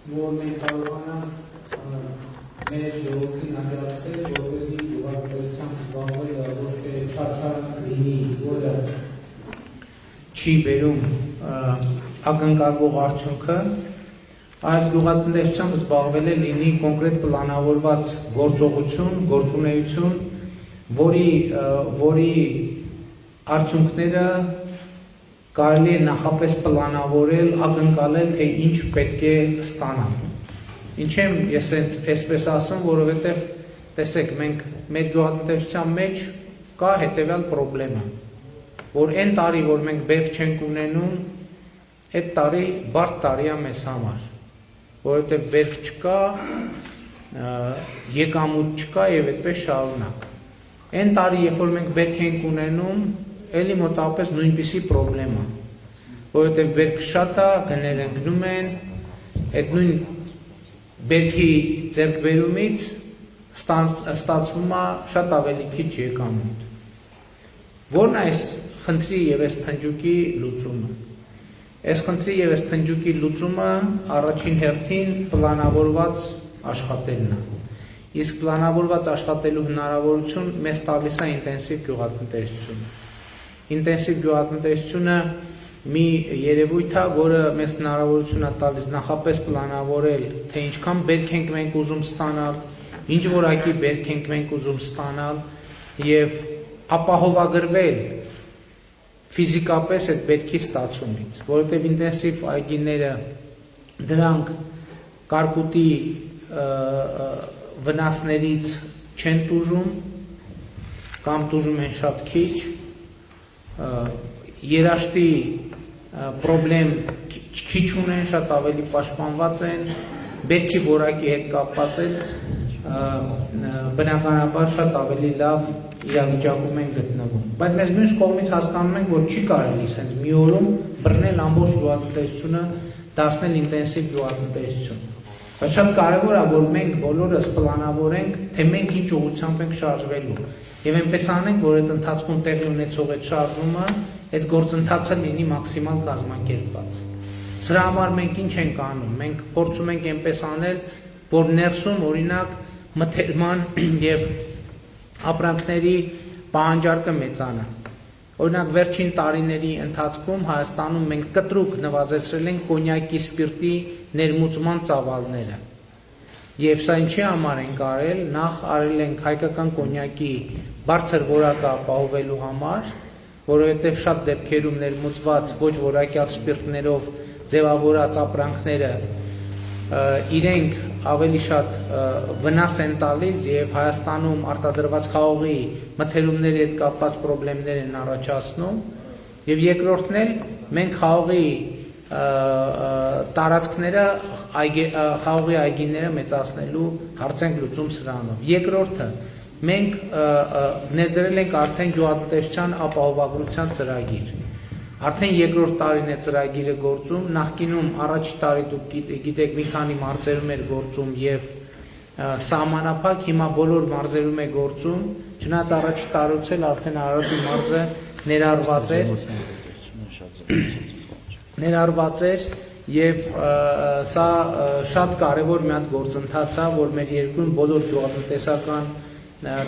որ մենք կարողանանք մեր ժողովրդին աջակցել, որպեսզի գյուղատնտեսությամբ զբաղվելը ոչ թե չարչար լինի, որը չի բերում ակնկալվող արդյունքը, այլ գյուղատնտեսությամբ զբաղվելը լինի կոնկրետ պլանավորված գործողություն, գործունեություն, որի արդյունքները կարելի է նախապես պլանավորել, ակնկալել, թե ինչ պետք է ստանալ։ Ինչ եմ ես այսպես ասում, որովհետև տեսեք, մենք մեր գյուղատնտեսության մեջ կա հետևյալ պրոբլեմը, որ այն տարի, որ մենք բերք չենք ունենում, այդ տարի բարդ տարի է մեզ համար, որովհետև բերք չկա, եկամուտ չկա եւ այդպես շարունակ։ Այն տարի, երբ որ մենք բերք ենք ունենում, էլի մոտավորապես նույնպիսի պրոբլեմ է, որովհետև բերք շատ է, գներ ընկնում են, այդ նույն բերքի ձեռքբերումից ստացվում է շատ ավելի քիչ եկամուտ։ Որն է այս խնդրի եւ այս թնջուկի լուծումը։ Այս խնդրի եւ այս թնջուկի լուծումը առաջին հերթին պլանավորված աշխատելն է։ Իսկ պլանավորված աշխատելու հնարավորություն մեզ տալիս է ինտենսիվ գյուղատնտեսությունը։ Ինտենսիվ գյուղատնտեսությունը մի երևույթ է, որը մեզ հնարավորություն է տալիս նախապես պլանավորել, թե ինչքան բերք ենք մենք ուզում ստանալ, ինչ որակի բերք ենք մենք ուզում ստանալ եւ ապահովագրվել ֆիզիկապես այդ բերքի ստացումից, որովհետեւ ինտենսիվ այգիները դրանք կարկուտի վնասներից չեն տուժում կամ տուժում են շատ քիչ, երաշտի պրոբլեմ քիչ ունեն, շատ ավելի պաշտպանված են, բերքի որակի հետ կապված են, բնականաբար շատ ավելի լավ իրավիճակում են գտնվում։ Բայց mēs մյուս կողմից հասկանում ենք, որ չի կարելի սենց մի օրում բռնել ամբողջ գյուղատնտեսությունը, դարձնել ինտենսիվ գյուղատնտեսություն։ Բայց շատ կարևոր է, որ մենք բոլորս պլանավորենք, թե մենք ինչ ուղղությամբ ենք շարժվելու։ Եվ այնպես անենք, որ այդ ընթացքում տեղի ունեցող այդ շարժումը, այդ գործընթացը լինի մաքսիմալ կազմակերպված։ Սրա համար մենք ինչ ենք անում։ Մենք փորձում ենք այնպես անել, որ ներսում օրինակ մթերման եւ ապրանքների պահանջարկը մեծանա։ Օրինակ վերջին տարիների ընթացքում Հայաստանում մենք կտրուկ նվազեցրել ենք կոնյակի սպիրտի ներմուծման ծավալները։ Եվ սա ինչի համար ենք արել, նախ արել ենք հայկական կոնյակի բարձր որակը ապահովելու համար, որովհետև շատ դեպքերում ներմուծված ոչ որակյալ սպիրտներով ձևավորած ապրանքները իրենք ավելի շատ վնաս են տալիս եւ Հայաստանում արտադրված խաղողի մթերումների հետ կապված խնդիրներ են առաջացնում եւ երկրորդն էլ մենք խաղողի տարածքները խաղողի այգիները մեծացնելու հարց ենք լուծում սրանով։ Երկրորդը մենք ներդրել ենք արդեն գյուղատնտեսության ապահովագրության ծրագիր։ Արդեն երկրորդ տարին է ծրագիրը գործում, նախկինում առաջի տարի դուք գիտեք մի քանի մարզերում էր գործում եւ սահմանափակ, հիմա բոլոր մարզերում է գործում, չնայած առաջի տարուց էլ արդեն Արարատի մարզը ներառված էր եւ սա շատ կարեւոր մի հատ գործընթաց է, որ մեր երկրում բոլոր գյուղատնտեսական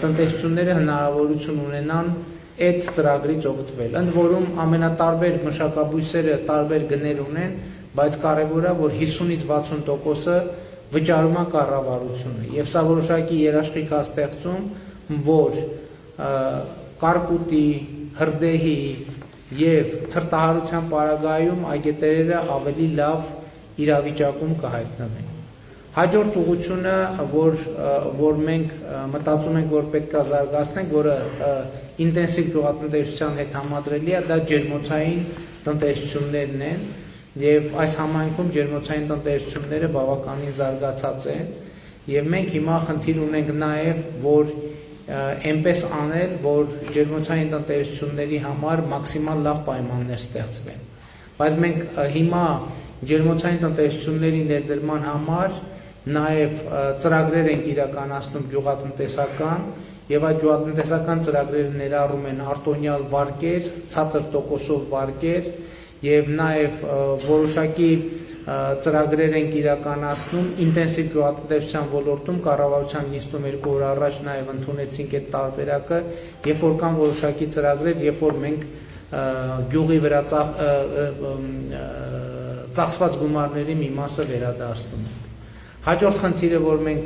տնտեսությունները հնարավորություն ունենան այդ ծրագրից օգտվել։ Ընդ որում ամենատարբեր մշակաբույսերը տարբեր գներ ունեն, բայց կարևոր է, որ 50-ից 60%-ը վճարում է կառավարությունը։ Եվ սա որոշակի երաշխիք է ստեղծում, որ կարկուտի, հրդեհի եւ ցրտահարության պարագայում այգետերերը ավելի լավ իրավիճակում կհայտնվեն։ Հաջորդ ուղղությունը, որ մենք մտածում ենք, որ պետք է զարգացնենք, որը ինտենսիվ գյուղատնտեսության հետ համադրելի է, դա ջերմոցային տնտեսություններն են, եւ այս համայնքում ջերմոցային տնտեսությունները բավականին զարգացած են, եւ մենք հիմա խնդիր ունենք նաեւ, որ այնպես անել, որ ջերմոցային տնտեսությունների համար մաքսիմալ լավ պայմաններ ստեղծվեն։ Բայց մենք հիմա ջերմոցային տնտեսությունների ներդրման համար նաև ծրագրեր ենք իրականացնում գյուղատնտեսական եւ այդ գյուղատնտեսական ծրագրերը ներառում են արտոնյալ վարկեր, ցածր տոկոսով վարկեր եւ նաեւ որոշակի ծրագրեր ենք իրականացնում ինտենսիվ գյուղատնտեսության ոլորտում կառավարության նիստում 2 օր առաջ նաև ընդունեցինք այդ տարբերակը, երբ որ կան որոշակի ծրագրեր, երբ որ մենք գյուղի վրա ծախսված գումարների մի մասը վերադարձնում ենք։ Հաջորդ խնդիրը, որ մենք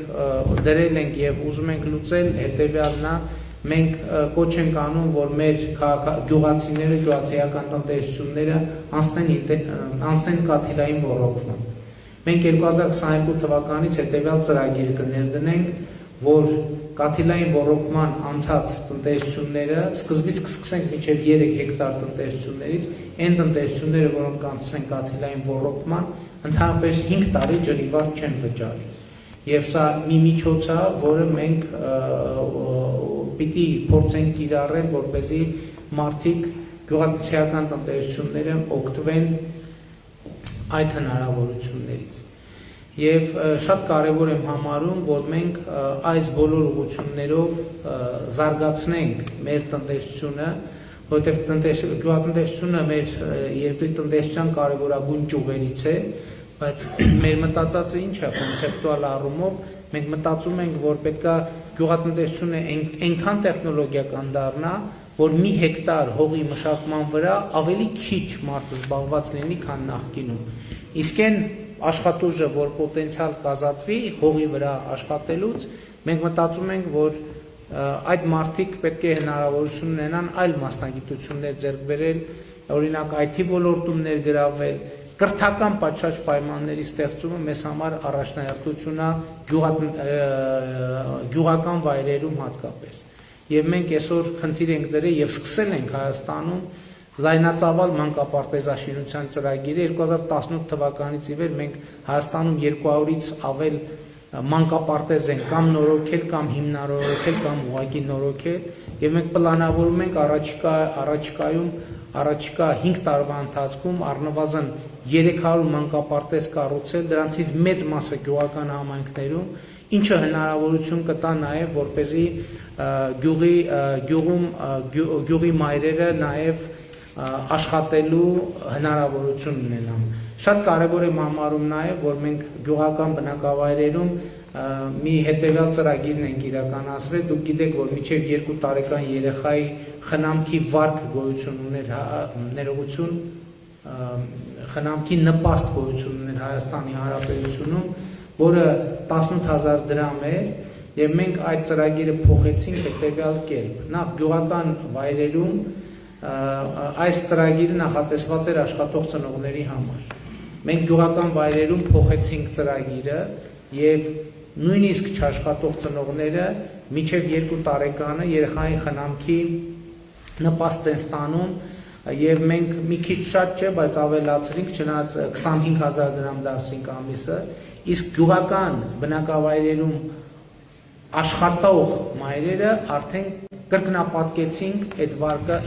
դրել ենք եւ ուզում ենք լուծել, հետեւյալն է, մենք կոչ ենք անում, որ մեր գյուղացիները, գյուղացիական տնտեսությունները անցնեն կաթիլային ոռոգման։ Մենք 2022 թվականից հետեւյալ ծրագիր կներդնենք, որ կաթիլային ոռոգման անցած տնտեսությունները սկզբից կսկսենք մինչև 3 հեկտար տնտեսություններից, այն տնտեսությունները, որոնք կանցնեն կաթիլային ոռոգման, ընդհանրապես 5 տարի ջրի վարձ չեն վճարի։ Եվ սա մի միջոց է, որը մենք պիտի փորձենք կիրառել, որպեսզի մարդիկ գյուղատնտեսական տնտեսությունները օգտվեն այդ հնարավորություններից։ Եվ շատ կարևոր եմ համարում, որ մենք այս բոլոր ուղղություններով զարգացնենք մեր տնտեսությունը, որովհետև գյուղատնտեսությունը մեր երկրի տնտեսության կարևորագույն ճյուղերից է, բայց մեր մտածածը ինչ է կոնցեպտուալ առումով, մենք մտածում ենք, որ պետքա գյուղատնտեսությունը այնքան տեխնոլոգիական դառնա, որ մի հեկտար հողի մշակման վրա ավելի քիչ մարդ զբաղված լինի, քան նախկինում։ Իսկ այն աշխատուժը, որ պոտենցիալ կազատվի հողի վրա աշխատելուց, մենք մտածում ենք, որ այդ մարդիկ պետք է հնարավորություն ունենան այլ մասնագիտություններ ձեռք բերել, օրինակ IT ոլորտում ներգրավել, կրթական պատշաճ պայմանների ստեղծումը մեզ համար առաջնահերթություն է գյուղական վայրերում հատկապես։ Եվ մենք այսօր խնդիր ենք դրել եւ սկսել ենք Հայաստանում լայնածավալ մանկապարտեզաշինության ծրագիրը 2018 թվականից ի վեր մենք Հայաստանում 200-ից ավել մանկապարտեզ են կամ նորոգել, կամ հիմնարարել, կամ ուղղակի նորոգել, եւ մենք պլանավորում ենք առաջիկա 5 տարվա ընթացքում առնվազն 300 մանկապարտեզ կառուցել, դրանցից մեծ մասը գյուղական համայնքներում, ինչը հնարավորություն կտա նաեւ որպեսզի գյուղի մայրերը նաեւ աշխատելու հնարավորություն ունենան։ Շատ կարևոր եմ համարում նաև, որ մենք գյուղական բնակավայրերում մի հետևյալ ծրագիրն ենք իրականացրել, դուք գիտեք, որ մինչև 2 տարեկան երեխայի խնամքի վարկ գոյություն ուներ ներողություն, խնամքի նպաստ գոյություն ուներ Հայաստանի Հանրապետությունում, որը 18,000 դրամ էր, եւ մենք այդ ծրագիրը փոխեցինք հետևյալ կերպ։ Նախ գյուղական վայրերում այս ծրագիրը նախատեսված էր աշխատող ծնողների համար։ Մենք գյուղական վայրերում փոխեցինք ծրագիրը եւ նույնիսկ չաշխատող ծնողները մինչեւ 2 տարեկանը երեխայի խնամքի նպաստ են ստանում եւ մենք մի քիչ շատ չէ, բայց ավելացրինք, չնայած 25,000 դրամ դարձինք ամիսը, իսկ գյուղական բնակավայրերում աշխատող մայրերը արդեն կրկնապատկեցինք այդ վարկը,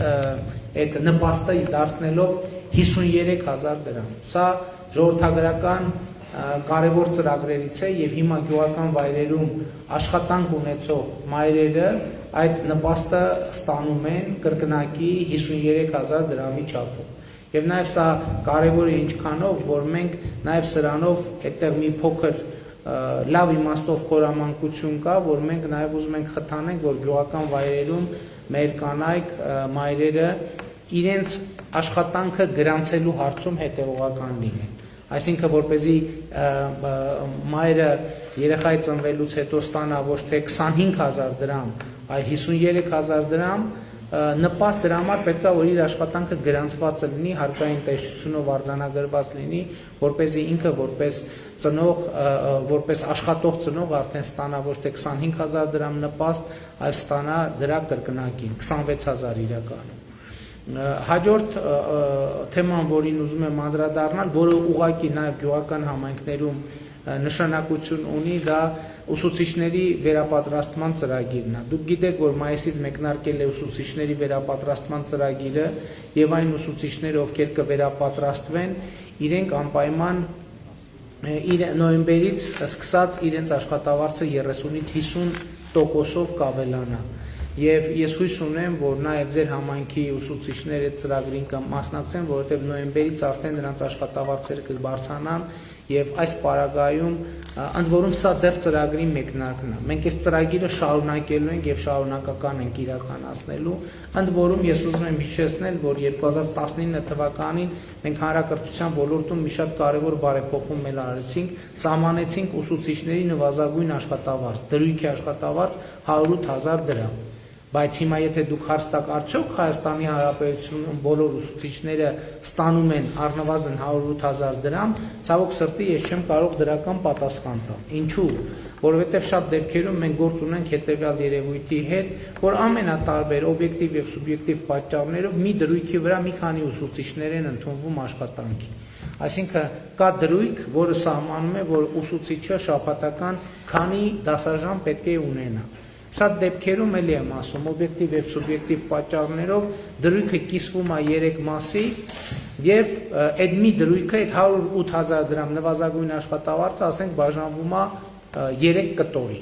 այդ նպաստը դարձնելով 53,000 դրամ։ Սա ժողովրդագրական կարևոր ծրագրերից է եւ հիմա գյուղական վայրերում աշխատանք ունեցող մայրերը այդ նպաստը ստանում են կրկնակի 53,000 դրամի չափով։ Եվ նաեւ սա կարևոր է ինչքանով, որ մենք նաեւ սրանով այդտեղ մի փոքր լավ իմաստով խորամանկություն կա, որ մենք նաև ուզում ենք խթանենք, որ գյուղական վայրերում մեր կանայք, մայրերը իրենց աշխատանքը գրանցելու հարցում հետևողական լինեն։ Այսինքն, որպեսզի մայրը երեխայի ծնվելուց հետո ստանա ոչ թե 25,000 դրամ, այլ 53,000 դրամ, նպաստ դրա համար պետք է որ իր աշխատանքը գրանցված լինի, հարկային տեսչությունով արձանագրված լինի, որպեսզի ինքը որպես ծնող, որպես աշխատող ծնող արդեն ստանա ոչ թե 25,000 դրամ նպաստ, այլ ստանա դրա կրկնակին 26,000 իրականում։ Հաջորդ թեման, որին ուզում եմ անդրադառնալ, որը ուղղակի նաև գյուղական համայնքներում նշանակություն ունի, դա ուսուցիչների վերապատրաստման ծրագիրն է։ Դուք գիտեք, որ մայիսից մեկնարկել է ուսուցիչների վերապատրաստման ծրագիրը եւ այն ուսուցիչները, ովքեր կվերապատրաստվեն, իրենք անպայման նոյեմբերից սկսած իրենց աշխատավարձը 30-ից 50%-ով կավելանա։ Եվ ես հույս ունեմ, որ նաև ձեր համայնքի ուսուցիչները այդ ծրագրին կմասնակցեն, որովհետև նոյեմբերից արդեն նրանց աշխատավարձերը կբարձրանան եւ այս պարագայում ընդ որում սա դեռ ծրագրի մեկնարկն է։ Մենք այս ծրագիրը շարունակելու ենք եւ շարունակական ենք իրականացնելու։ Ընդ որում ես ուզում եմ հիշեցնել, որ 2019 թվականին մենք հանրակրթության ոլորտում մի շատ կարևոր բարեփոխում արեցինք, սահմանեցինք ուսուցիչների նվազագույն աշխատավարձ, դրույքի աշխատավարձ 108,000 դրամ։ Բայց հիմա եթե դուք հարց տաք, արդյոք Հայաստանի Հանրապետությունում բոլոր ուսուցիչները ստանում են առնվազն 108,000 դրամ, ցավոք սրտի ես չեմ կարող դրական պատասխան տալ։ Ինչու՞։ Որովհետև շատ դեպքերում մենք գործ ունենք հետևյալ երևույթի հետ, որ ամենատարբեր օբյեկտիվ եւ սուբյեկտիվ պատճառներով մի դրույքի վրա մի քանի ուսուցիչներ են ընդունվում աշխատանքի։ Այսինքն կա դրույք, որը սահմանում է, որ ուսուցիչը շաբաթական քանի դասաժամ պետք է ունենա։ Շատ դեպքերում էլի եմ ասում, օբյեկտիվ եւ սուբյեկտիվ պատճառներով դրույքը կիսվում է 3 մասի եւ այդ մի դրույքը այդ 108,000 դրամ նվազագույն աշխատավարձը, ասենք, բաժանվում է 3 կտորի։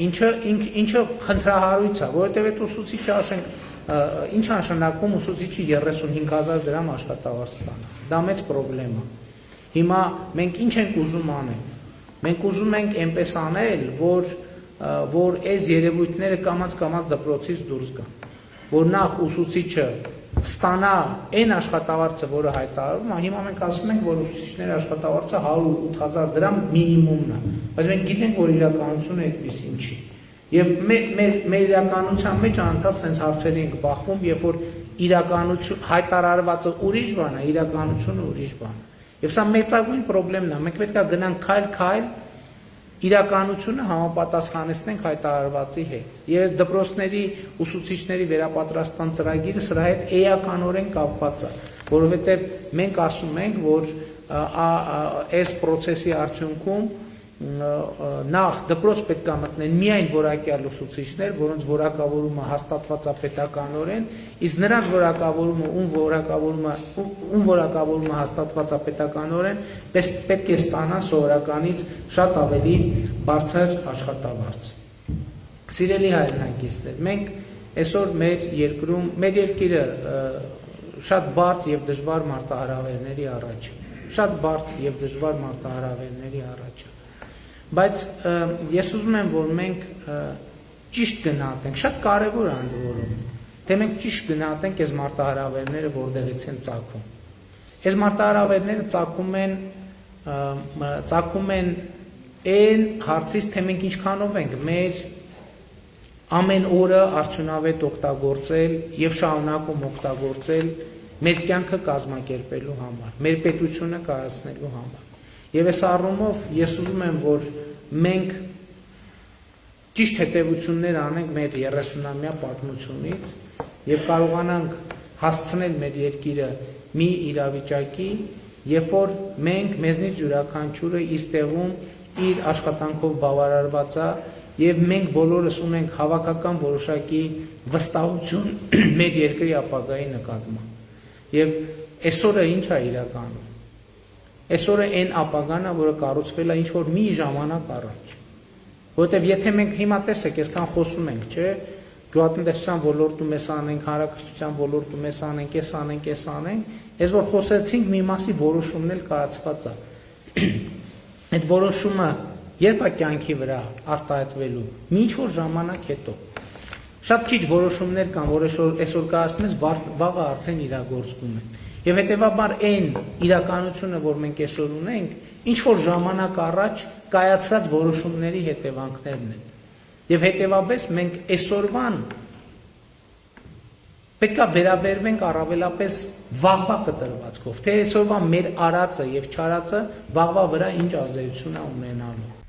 Ինչը խնդրահարույց է, որովհետեւ այդ ուսուցիչը, ասենք, ինչ նշանակում ուսուցիչի 35,000 դրամ աշխատավարձ ստանա։ Դա մեծ խնդրեմ է։ Հիմա մենք ինչ ենք ուզում անել։ Մենք ուզում ենք այնպես անել, որ այս երևույթները կամաց դպրոցից դուրս գան, որ նախ ուսուցիչը ստանա այն աշխատավարձը, որը հայտարարվում է, հիմա մենք ասում ենք, որ ուսուցիչների աշխատավարձը 108,000 դրամ մինիմումն է, բայց մենք գիտենք, որ իրականությունը այդպեսին չի։ Եվ մեր իրականության մեջ անդադ sense հարցերի ենք բախվում, երբ որ իրականություն հայտարարվածը ուրիշ բան է, իրականությունը ուրիշ բան է։ Եվ սա մեծագույն խնդիրն է, մենք պետք է գնանք քայլ-քայլ իրականությունը համապատասխանեցնենք հայտարարվածի հետ։ Ես դպրոցների ուսուցիչների վերապատրաստման ծրագիրը սրա հետ էականորեն կապված է, որովհետև մենք ասում ենք, որ այս process-ի արդյունքում նախ դպրոց պետք է մտնեն միայն որակյալ ուսուցիչներ, որոնց որակավորումը հաստատված է պետականորեն, իսկ նրանց որակավորումը, ում որակավորումը հաստատված է պետականորեն, պետք է ստանան սովորականից շատ ավելի բարձր աշխատավարձ։ Սիրելի հայրենակիցներ, մենք այսօր մեր երկիրը շատ բարդ եւ դժվար մարտահրավերների առաջ է, շատ բարդ եւ դժվար մարտահրավերների առաջ է։ Բայց ես ուզում եմ, որ մենք ճիշտ գնահատենք, շատ կարևոր է ընդ որում, թե մենք ճիշտ գնահատենք այս մարտահրավերները որտեղից են ծագում։ Այս մարտահրավերները ծագում են այն հարցից, թե մենք ինչքանով ենք մեր ամեն օրը արդյունավետ օգտագործել եւ շարունակում օգտագործել մեր կյանքը կազմակերպելու համար, մեր պետությունը կայացնելու համար։ Եվ այս առումով ես ուզում եմ, որ մենք ճիշտ հետևություններ անենք մեր 30-ամյա պատմությունից եւ կարողանանք հասցնել մեր երկիրը մի իրավիճակի, երբ որ մենք մեզնից յուրաքանչյուրը իր տեղում իր աշխատանքով բավարարված է եւ մենք բոլորս ունենք հավաքական որոշակի վստահություն մեր երկրի ապագայի նկատմամբ։ Եվ այսօրը ինչ է իրականում։ Այսօրը այն ապագան է, որը կառուցվել է ինչ-որ մի ժամանակ առաջ։ Որովհետև եթե մենք հիմա տեսեք, այսքան խոսում ենք, չէ, գյուղատնտեսության ոլորտում էս անենք, հանրակրթության ոլորտում էս անենք, էս անենք, էս անենք, այս որ խոսեցինք, մի մասի որոշումն էլ կայացված է։ Այդ որոշումը երբ է կյանքի վրա արտահայտվելու, մի ինչ-որ ժամանակ հետո։ Շատ քիչ որոշումներ կան, որ այսօր կայացնում ես, վաղը արդեն իրագործվում են։ Եվ հետևաբար այն իրականությունը, որ մենք այսօր ունենք, ինչ-որ ժամանակ առաջ կայացրած որոշումների հետևանքներն են։ Եվ հետևաբար մենք այսօրվան պետք է վերաբերվենք առավելապես վաղվա կտրվածքով, թե այսօրվա մեր արածը եւ չարածը վաղվա վրա ինչ ազդեցություն է ունենալու։